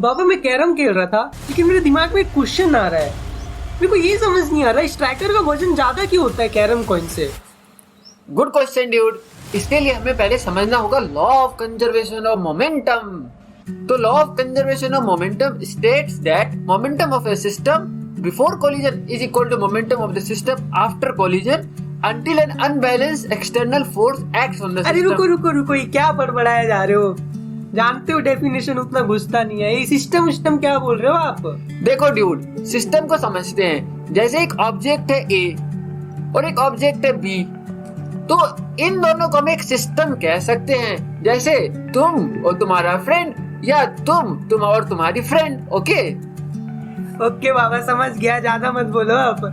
बाबा मैं कैरम खेल रहा था, लेकिन मेरे दिमाग में एक क्वेश्चन आ रहा है। मेरे को ये समझ नहीं आ रहा स्ट्राइकर का वजन ज्यादा क्यों होता है कैरम कॉइन से। Good question dude. इसके लिए हमें पहले समझना होगा law of conservation of momentum. तो law of conservation of momentum states that momentum of a system before collision is equal to momentum of the system after collision until an unbalanced external force acts on the system। अरे रुको ये क्या बड़बड़ाया जा रहे हो। जानते हो definition उतना घुसता नहीं है। ये सिस्टम क्या बोल रहे हो आप। देखो ड्यूड, सिस्टम को समझते हैं जैसे एक ऑब्जेक्ट है ए और एक ऑब्जेक्ट है बी, तो इन दोनों को हम एक सिस्टम कह सकते हैं। जैसे तुम और तुम्हारा फ्रेंड, या तुम और तुम्हारी फ्रेंड। ओके बाबा समझ गया, ज्यादा मत बोलो आप।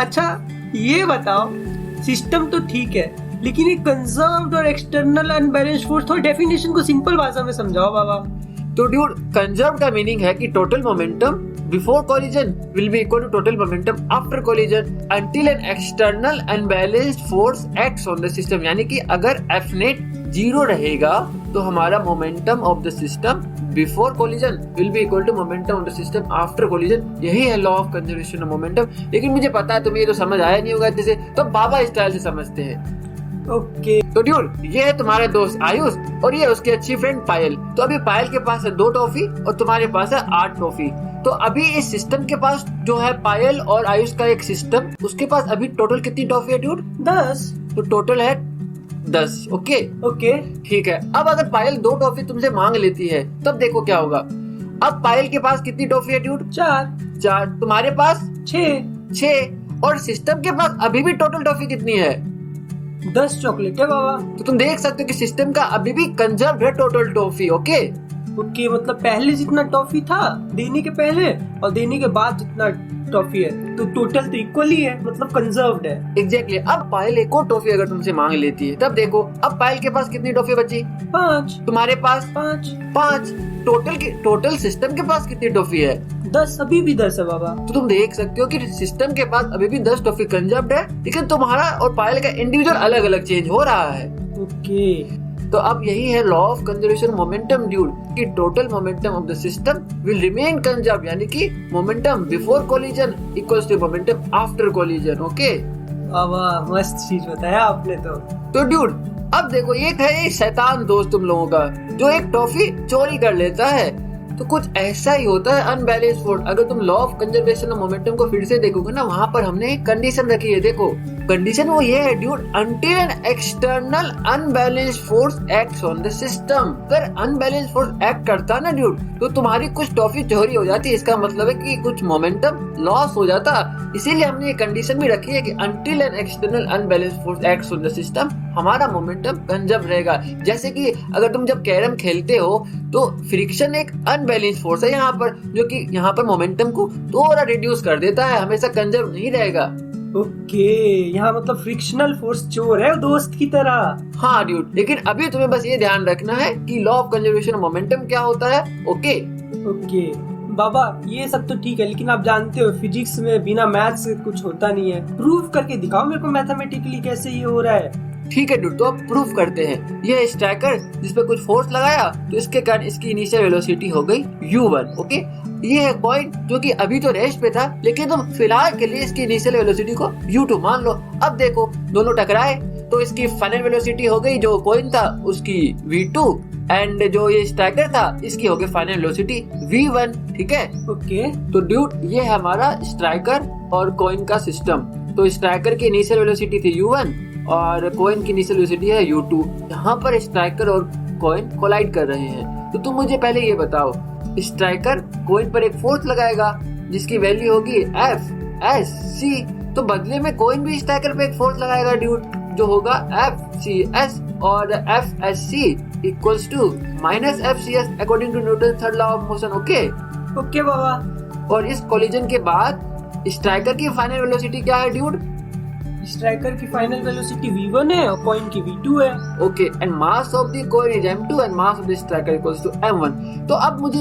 अच्छा ये बताओ, सिस्टम तो ठीक है, लेकिन ये कंजर्व्ड और एक्सटर्नल अनबैलेंस्ड फोर्स, थोड़ी डेफिनेशन को सिंपल भाषा में समझाओ बाबा। तो ड्यूड, कंजर्व्ड का मीनिंग है कि total momentum before collision will be equal to total momentum after collision until an external unbalanced force acts on the system. यानी कि अगर एफ नेट 0 रहेगा तो हमारा momentum of the system before collision will be equal to momentum of the system after collision. यही है law of conservation of momentum. लेकिन मुझे पता है तुम्हें ये तो समझ आया नहीं होगा अच्छे से, तो बाबा स्टाइल से समझते हैं। ओके तो ड्यूड, ये है तुम्हारा दोस्त आयुष और ये उसकी अच्छी फ्रेंड पायल। तो अभी पायल के पास है 2 टॉफी और तुम्हारे पास है 8 टॉफी। तो अभी इस सिस्टम के पास जो है पायल और आयुष का एक सिस्टम, उसके पास अभी टोटल कितनी टॉफी है ड्यूड? 10। तो टोटल है 10। ओके ठीक है। अब अगर पायल 2 टॉफी तुमसे मांग लेती है तब देखो क्या होगा। अब पायल के पास कितनी टॉफी है ड्यूड? 4। तुम्हारे पास 6 और सिस्टम के पास अभी भी टोटल टॉफी कितनी है? 10 चॉकलेट है बाबा। तो तुम देख सकते हो कि सिस्टम का अभी भी कंजर्व्ड है टोटल टॉफी। ओके मतलब पहले जितना टॉफी था देने के पहले और देने के बाद जितना टॉफी है, तो टोटल तो इक्वल ही है, मतलब कंजर्व्ड है। एग्जैक्टली। अब पायल एक और टॉफी अगर तुमसे मांग लेती है तब देखो, अब पायल के पास कितनी टॉफी बची? 5। तुम्हारे पास 5। टोटल सिस्टम के पास कितनी टॉफी है? 10। अभी भी 10 है बाबा। तो तुम देख सकते हो कि सिस्टम के पास अभी भी 10 टॉफी कंजर्व्ड है, लेकिन तुम्हारा और पायल का इंडिविजुअल अलग अलग चेंज हो रहा है। ओके तो अब यही है law of conservation momentum dude, कि total momentum of the system will remain conserved. यानी कि momentum before collision equals to momentum after collision. Okay वाह, मस्त चीज बताया आपने। तो ड्यूड, अब देखो, एक है एक शैतान दोस्त तुम लोगों का जो एक टॉफी चोरी कर लेता है। तो कुछ ऐसा ही होता है अनबैलेंस्ड फोर्स। अगर तुम law of conservation of momentum को फिर से देखोगे ना, वहां पर हमने एक कंडीशन रखी है। देखो कंडीशन वो ये है dude, until an external unbalanced force acts on the system. अगर अनबैलेंस्ड फोर्स एक्ट करता ना ड्यूड, तो तुम्हारी कुछ टॉफी चोरी हो जाती। इसका मतलब है कि कुछ मोमेंटम लॉस हो जाता। इसीलिए हमने ये कंडीशन भी रखी है कि until an external unbalanced force acts on the system, हमारा मोमेंटम कंजर्व रहेगा। जैसे कि अगर तुम जब कैरम खेलते हो तो फ्रिक्शन एक अनबैलेंस्ड फोर्स है यहाँ पर, जो कि यहाँ पर मोमेंटम को थोड़ा रिड्यूस कर देता है, हमेशा कंजर्व नहीं रहेगा। ओके यहाँ मतलब फ्रिक्शनल फोर्स चोर है दोस्त की तरह। हाँ ड्यूड, लेकिन अभी तुम्हें बस ये ध्यान रखना है कि law of conservation of momentum क्या होता है। ओके बाबा ये सब तो ठीक है, लेकिन आप जानते हो फिजिक्स में बिना मैथ्स के कुछ होता नहीं है। प्रूव करके दिखाओ मेरे को मैथमेटिकली कैसे ये हो रहा है। ठीक है ड्यूड, तो अब प्रूफ करते हैं। ये स्ट्राइकर जिस पे कुछ फोर्स लगाया तो इसके कारण इसकी इनिशियल वेलोसिटी हो गई u1। ओके, ये है कॉइन जो कि अभी तो रेस्ट पे था, लेकिन तुम फिलहाल के लिए इसकी इनिशियल वेलोसिटी को u2 मान लो। अब देखो दोनों टकराए तो इसकी फाइनल वेलोसिटी हो गई, जो कॉइन था उसकी v2 एंड जो ये स्ट्राइकर था इसकी हो गई फाइनल वेलोसिटी v1। ठीक है ओके तो ड्यूड, ये है हमारा स्ट्राइकर और कॉइन का सिस्टम। तो स्ट्राइकर की इनिशियल वेलोसिटी थी u1 और कॉइन की इनिशियल वेलोसिटी है u2। यहाँ पर स्ट्राइकर और कॉइन कोलाइड कर रहे हैं। तो तुम मुझे पहले ये बताओ, स्ट्राइकर कॉइन पर एक फोर्स लगाएगा जिसकी वैल्यू होगी FSC, तो बदले में कॉइन भी स्ट्राइकर पे एक फोर्स लगाएगा ड्यूड, जो होगा FCS, और FSC equals to minus FCS according to Newton third law of motion. Okay बाबा। और इस कोलिजन के बाद स्ट्राइकर की फाइनल वेलोसिटी क्या है ड्यूड? स्ट्राइकर की फाइनल वेलोसिटी v1 है और कॉइन की v2 है। Okay, and mass of the coin is m2 and mass of the striker equals to m1। तो अब मुझे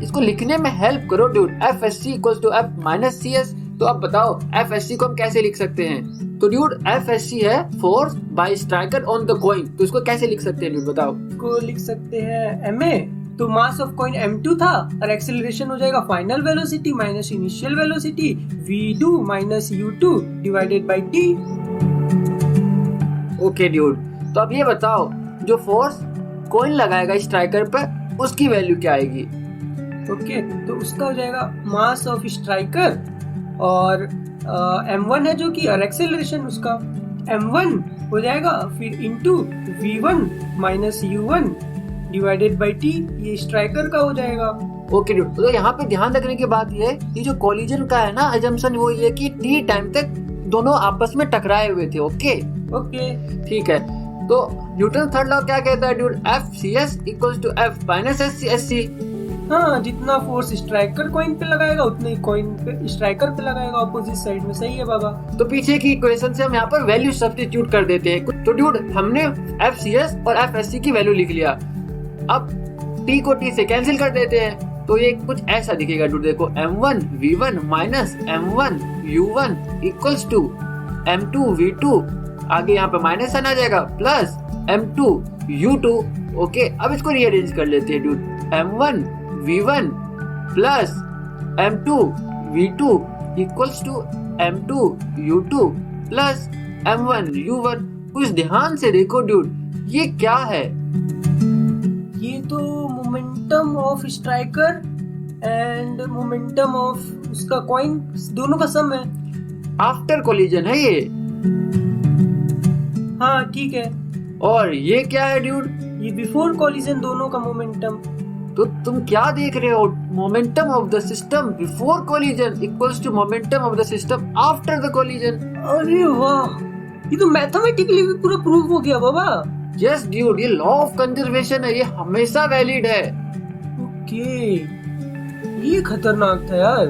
इसको लिखने में हेल्प करो dude. FSC equals to F minus CS। तो अब बताओ FSC को हम कैसे लिख सकते हैं? तो ड्यूड FSC है force by striker on the coin, तो इसको कैसे लिख सकते हैं ड्यूड बताओ? को लिख सकते हैं MA तो मास ऑफ कॉइन m2 था और एक्सेलरेशन हो जाएगा final velocity minus initial velocity v2 minus u2 divided by t। Okay dude, तो अब ये बताओ जो फोर्स कॉइन लगाएगा स्ट्राइकर पर उसकी वैल्यू क्या आएगी? ओके, तो उसका हो जाएगा मास ऑफ स्ट्राइकर और m1 है जो कि, और एक्सेलरेशन उसका m1 हो जाएगा फिर into v1 minus u1 divided by t, ये स्ट्राइकर का हो जाएगा। ओके ड्यूड, तो यहाँ पे ध्यान रखने की बात ये है, ये जो कोलिजन का है ना अजम्पशन, वो ये कि t टाइम तक दोनों आपस में टकराए हुए थे। ओके ठीक है, तो न्यूटन थर्ड लॉ क्या कहता है dude? FCS equals to F minus SC। हाँ, जितना फोर्स स्ट्राइकर कॉइन पे लगाएगा उतना ही कॉइन पे स्ट्राइकर पे लगाएगा ऑपोजिट साइड में। सही है बाबा। तो पीछे की इक्वेशन से हम यहाँ पर वैल्यू सब्स्टिट्यूट कर देते हैं। तो ड्यूड हमने FCS और FSC की वैल्यू लिख लिया। अब t को t से कैंसिल कर देते हैं, तो ये कुछ ऐसा दिखेगा ड्यूड। देखो m1 v1 minus m1 u1 equals to m2 v2, आगे यहाँ पे माइनस साइन आ जाएगा, प्लस m2 u2। ओके, अब इसको रीअरेंज कर लेते हैं dude. m1 v1 plus m2 v2 equals to m2 u2 plus m1 u1। कुछ ध्यान से देखो ड्यूड, ये क्या है? ये तो momentum of striker end momentum of उसका कॉइन दोनों का सम है। आफ्टर कोलिजन है ये। हाँ ठीक है। और ये क्या है ड्यूड? ये बिफोर कोलिजन दोनों का मोमेंटम। तो तुम क्या देख रहे हो? Momentum of the system before collision equals to momentum of the system after the collision. अरे वाह, ये तो मैथमेटिकली भी पूरा प्रूव हो गया बाबा। यस ड्यूड, ये लॉ ऑफ कंजर्वेशन है, ये हमेशा वैलिड है। ओके, ये खतरनाक था यार।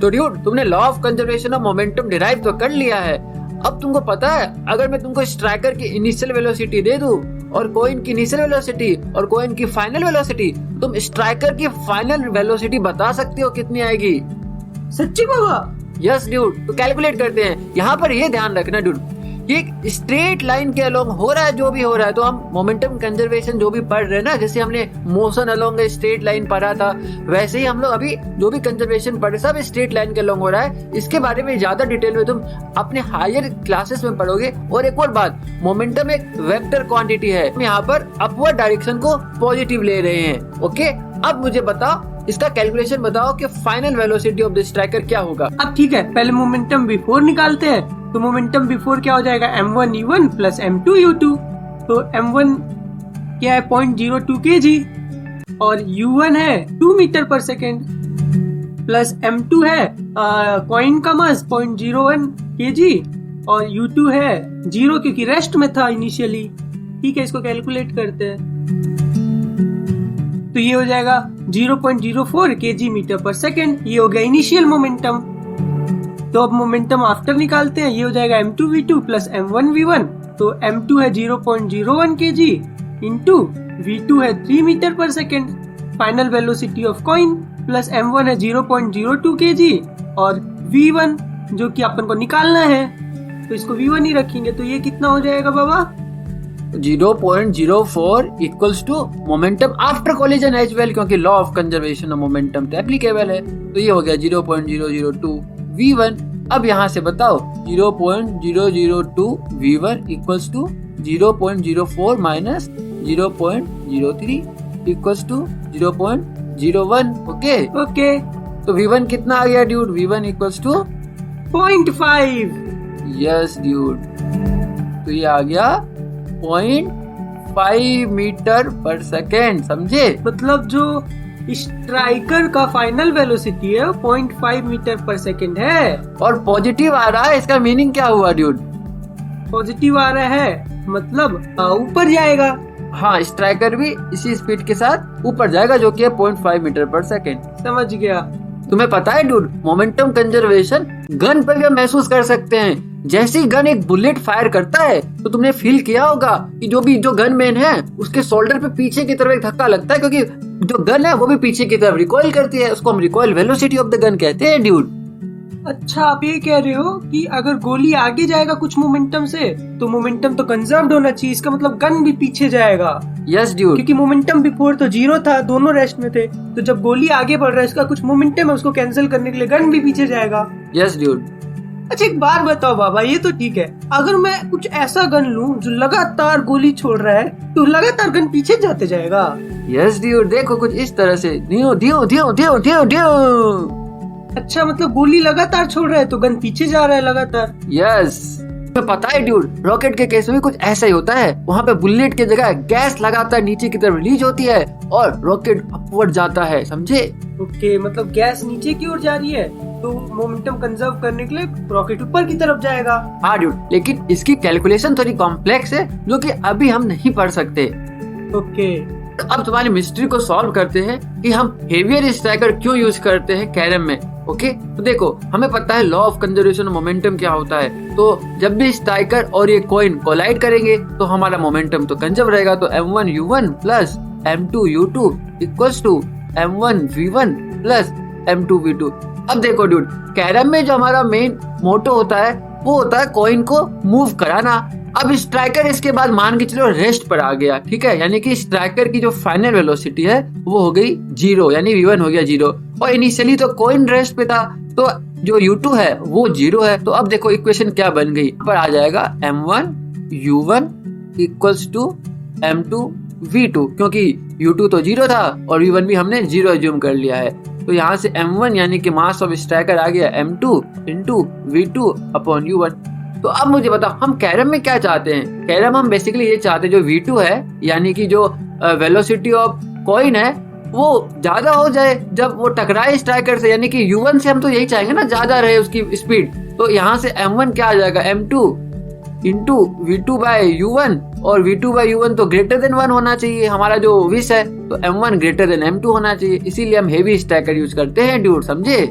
तो ड्यूड तुमने law of conservation of momentum derive तो कर लिया है। अब तुमको पता है, अगर मैं तुमको स्ट्राइकर की इनिशियल वेलोसिटी दे दूं और कॉइन की इनिशियल वेलोसिटी और कॉइन की फाइनल वेलोसिटी, तुम स्ट्राइकर की फाइनल वेलोसिटी बता सकते हो कितनी आएगी? सच्ची बाबा? यस ड्यूड, तो कैलकुलेट करते हैं। यहाँ पर ये ध्यान रखना ड्यूड, ये एक स्ट्रेट लाइन के अलोंग हो रहा है जो भी हो रहा है। तो हम मोमेंटम कंजर्वेशन जो भी पढ़ रहे हैं ना, जैसे हमने मोशन अलोंग स्ट्रेट लाइन पढ़ा था, वैसे ही हम लोग अभी जो भी कंजर्वेशन पढ़े सब स्ट्रेट लाइन के अलोंग हो रहा है। इसके बारे में ज्यादा डिटेल में तुम अपने हायर क्लासेस में पढ़ोगे। और एक और बात, मोमेंटम एक वेक्टर क्वांटिटी है, हम यहाँ पर अपवर्ड डायरेक्शन को पॉजिटिव ले रहे हैं। ओके, अब मुझे बताओ, इसका कैलकुलेशन बताओ कि final velocity of the striker क्या होगा। अब ठीक है, पहले मोमेंटम बिफोर निकालते हैं। तो मोमेंटम बिफोर क्या हो जाएगा? m1 u1 plus m2 u2। तो m1 क्या है? 0.02 kg और u1 है 2 मीटर पर सेकेंड प्लस m2 है कॉइन का मास 0.01 kg और u2 है 0 क्योंकि रेस्ट में था इनिशियली। ठीक है, इसको कैलकुलेट करते हैं। तो ये हो जाएगा 0.04 kg मीटर पर सेकेंड। ये हो गया इनिशियल मोमेंटम। तो अब मोमेंटम आफ्टर निकालते हैं। ये हो जाएगा m2 v2 plus m1 v1। तो m2 है 0.01 kg इंटू v2 है 3 मीटर पर second final velocity of coin plus m1 है 0.02 kg और v1 जो कि अपन को निकालना है, तो इसको v1 ही रखेंगे। तो ये कितना हो जाएगा बाबा? 0.04 equals to momentum after collision as well, क्योंकि law of conservation of momentum तो एप्लीकेबल है। तो ये हो गया 0.002 v1। अब यहाँ से बताओ 0.002 v1 equals to 0.04 minus 0.03 equals to 0.01। Okay, तो v1 कितना आ गया dude? v1 equals to 0.5। Yes dude, तो ये आ गया 0.5 मीटर पर सेकेंड। समझे? मतलब जो स्ट्राइकर का फाइनल वेलोसिटी है 0.5 मीटर पर सेकेंड है। और पॉजिटिव आ रहा है, इसका मीनिंग क्या हुआ ड्यूड? पॉजिटिव आ रहा है मतलब ऊपर जाएगा। हाँ, स्ट्राइकर भी इसी स्पीड के साथ ऊपर जाएगा जो कि है 0.5 मीटर पर सेकेंड। समझ गया। तुम्हें पता है ड्यूड, मोमेंटम कंजर्वेशन गन पर भी हम महसूस कर सकते हैं। जैसे ही गन एक बुलेट फायर करता है तो तुमने फील किया होगा कि जो गन मैन है उसके शोल्डर पे पीछे की तरफ एक धक्का लगता है, क्योंकि जो गन है वो भी पीछे की तरफ रिकॉइल करती है। उसको हम recoil velocity of the gun कहते हैं ड्यूड। अच्छा, आप ये कह रहे हो कि अगर गोली आगे जाएगा कुछ मोमेंटम से तो मोमेंटम तो कंजर्व्ड होना चाहिए, इसका मतलब गन भी पीछे जाएगा। Yes dude. क्योंकि मोमेंटम बिफोर तो 0 था, दोनों रेस्ट में थे, तो जब गोली आगे बढ़ रहा है इसका कुछ मोमेंटम है, उसको कैंसिल करने के लिए गन भी पीछे जाएगा। Yes dude. अच्छा एक बात बताओ बाबा, ये तो ठीक है, अगर मैं कुछ ऐसा गन लूं जो लगातार गोली छोड़ रहा है तो लगातार गन पीछे जाते जाएगा। यस ड्यूड, देखो कुछ इस तरह से due due due due due due. अच्छा मतलब गोली लगातार छोड़ रहा है तो गन पीछे जा रहा है लगातार। यस, तो पता है ड्यूड, रॉकेट के केस में भी कुछ ऐसा ही होता है। वहाँ पे बुलेट की जगह गैस लगातार नीचे की तरफ रिलीज होती है और रॉकेट अपवर्ड जाता है, समझे? ओके, मतलब गैस नीचे की ओर जा रही है तो मोमेंटम कंजर्व करने के लिए रॉकेट ऊपर की तरफ जाएगा। हाँ ड्यूड, लेकिन इसकी कैलकुलेशन थोड़ी कॉम्प्लेक्स है जो कि अभी हम नहीं पढ़ सकते। ओके, तो अब तुम्हारी मिस्ट्री को सॉल्व करते हैं कि हम हेवियर स्ट्राइकर क्यों यूज करते हैं कैरम में। ओके, तो देखो हमें पता है लॉ ऑफ कंजर्वेशन मोमेंटम क्या होता है। तो जब भी स्ट्राइकर और ये कॉइन कोलाइड करेंगे तो हमारा मोमेंटम तो कंजर्व रहेगा। तो m1u1 plus m2u2 equals to m1v1 plus m2v2। अब देखो ड्यूड, कैरम में जो हमारा मेन मोटो होता है वो होता है कॉइन को मूव कराना। अब स्ट्राइकर इसके बाद मान के चलो रेस्ट पर आ गया, ठीक है, यानी कि स्ट्राइकर की जो फाइनल वेलोसिटी है वो हो गई 0, यानी v1 हो गया 0। और इनिशियली तो कॉइन रेस्ट पे था तो जो u2 है वो 0 है। तो अब देखो इक्वेशन क्या बन गई, पर आ जाएगा m1u1 इक्वल्स टू m2v2, क्योंकि u2 तो 0 था और v1 भी हमने 0 एज्यूम कर लिया है। तो यहाँ से m1 यानी कि मास ऑफ स्ट्राइकर आ गया m2 into v2 upon u1। तो अब मुझे बताओ हम कैरम में क्या चाहते हैं। कैरम हम बेसिकली ये चाहते हैं जो v2 है यानी कि जो वेलोसिटी ऑफ कॉइन है वो ज्यादा हो जाए जब वो टकराए स्ट्राइकर से, यानी कि u1 से हम तो यही चाहेंगे ना ज्यादा रहे उसकी स्पीड। तो यहाँ से m1 क्या आ जाएगा m2 into v2 bye u1, और v2 बाय u1 तो ग्रेटर देन 1 होना चाहिए हमारा जो विश है। तो m1 ग्रेटर देन m2 होना चाहिए, इसीलिए हम हेवी स्ट्राइकर यूज करते हैं ड्यूड, समझे?